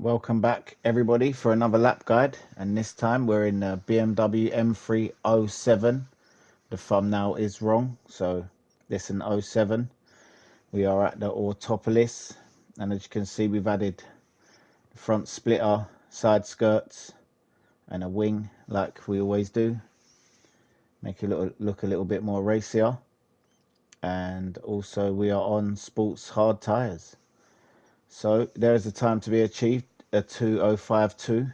Welcome back everybody for another lap guide, and this time we're in the BMW M3 07. The thumbnail is wrong, so this is an 07. We are at the Autopolis, and as you can see we've added the front splitter, side skirts and a wing like we always do. Make it look a little bit more racier, and also we are on sports hard tyres. So there is a time to be achieved, a 2052,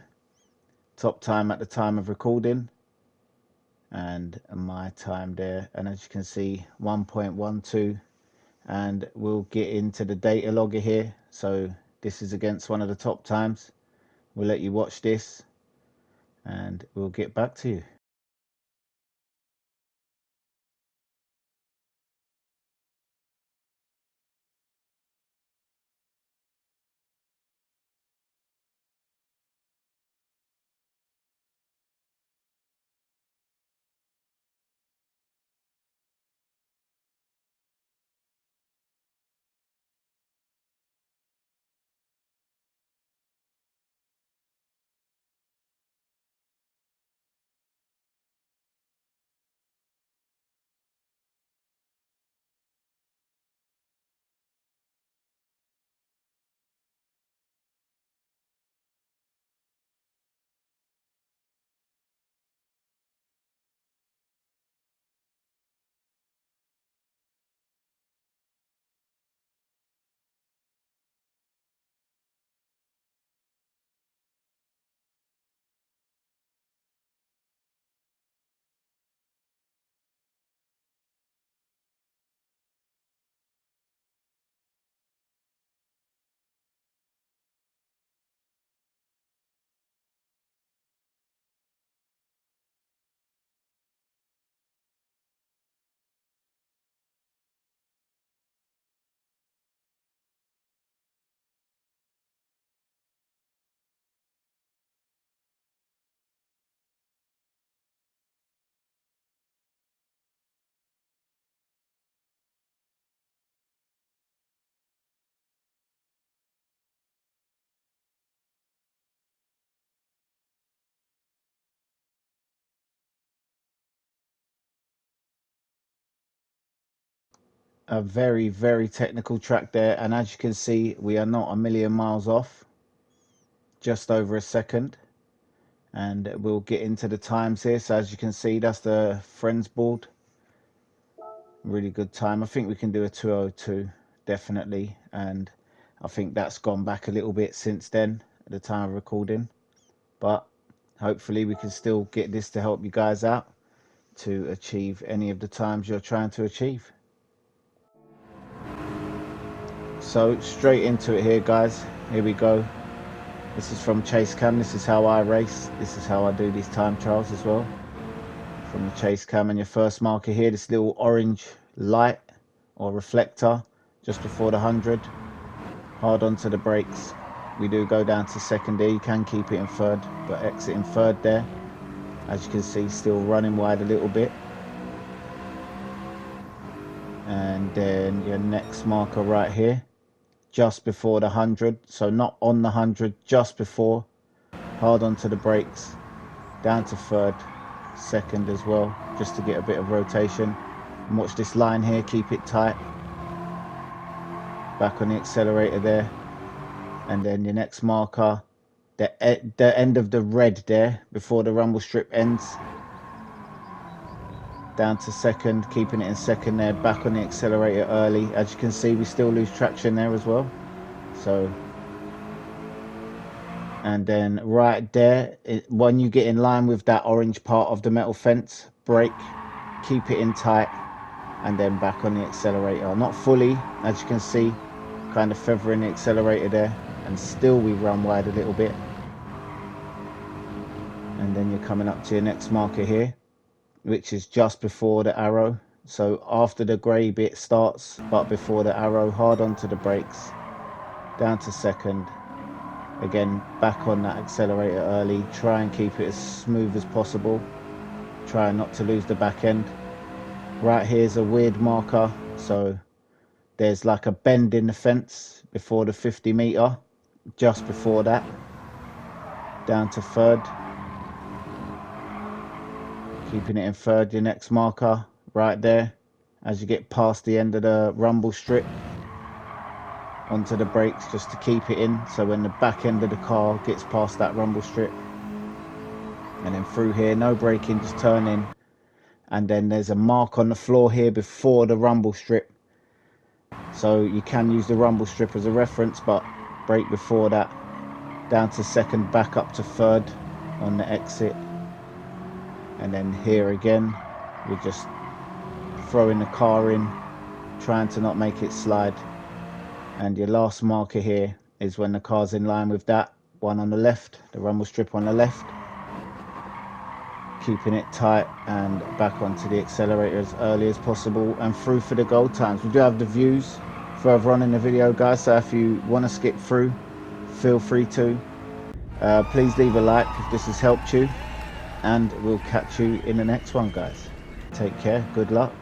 top time at the time of recording, and my time there, and as you can see 1.12, and we'll get into the data logger here. So this is against one of the top times. We'll let you watch this and we'll get back to you. A very technical track there, and as you can see we are not a million miles off, just over a second, and we'll get into the times here. So as you can see, that's the friends board. Really good time. I think we can do a 202 definitely, and I think that's gone back a little bit since then at the time of recording, but hopefully we can still get this to help you guys out to achieve any of the times you're trying to achieve. So straight into it here guys, here we go. This is from Chase Cam. This is how I race. This is how I do these time trials as well. From the Chase Cam, and your first marker here, this little orange light or reflector just before the 100. Hard onto the brakes. We do go down to second here. You can keep it in third, but exit in third there. As you can see, still running wide a little bit. And then your next marker right here, just before the 100. So not on the 100, just before. Hard onto the brakes. Down to third, second as well, just to get a bit of rotation. And watch this line here, keep it tight. Back on the accelerator there, and then your next marker, the end of the red there before the rumble strip ends. Down to second, keeping it in second there, back on the accelerator early. As you can see, we still lose traction there as well. So, and then right there, when you get in line with that orange part of the metal fence, brake, keep it in tight, and then back on the accelerator. Not fully, as you can see, kind of feathering the accelerator there, and still we run wide a little bit. And then you're coming up to your next marker here, which is just before the arrow. So after the grey bit starts, but before the arrow. Hard onto the brakes, down to second. Again, back on that accelerator early. Try and keep it as smooth as possible. Try not to lose the back end. Right here's a weird marker. So there's like a bend in the fence before the 50 meter. just before that, down to third, keeping it in third. Your next marker right there, as you get past the end of the rumble strip, onto the brakes just to keep it in, so when the back end of the car gets past that rumble strip, and then through here, no braking, just turn in. And then there's a mark on the floor here before the rumble strip, so you can use the rumble strip as a reference, but brake before that, down to second, back up to third on the exit. And then here again, we're just throwing the car in, trying to not make it slide. And your last marker here is when the car's in line with that one on the left, the rumble strip on the left, keeping it tight and back onto the accelerator as early as possible and through for the goal times. We do have the views further on in the video, guys, so if you want to skip through, feel free to. Please leave a like if this has helped you, and we'll catch you in the next one, guys. Take care, good luck.